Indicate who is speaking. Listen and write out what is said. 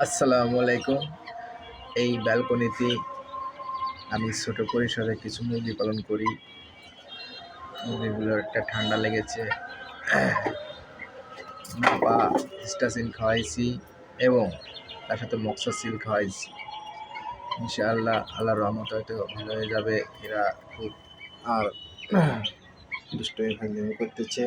Speaker 1: আসসালামু আলাইকুম। এই ব্যালকনিতে আমি ছোট পরিসরে কিছু মুরগি পালন করি। মুরগিগুলোর একটা ঠান্ডা লেগেছে। নাপা হিস্টাসিন খাওয়াইছি এবং তার সাথে মক্সাসিল খাওয়াইছি। ইনশাআল্লাহ আল্লাহর রহমতে হয়তো ভালো হয়ে যাবে। এরা খুব আর দুষ্টুমি ফাজলামি করতেছে।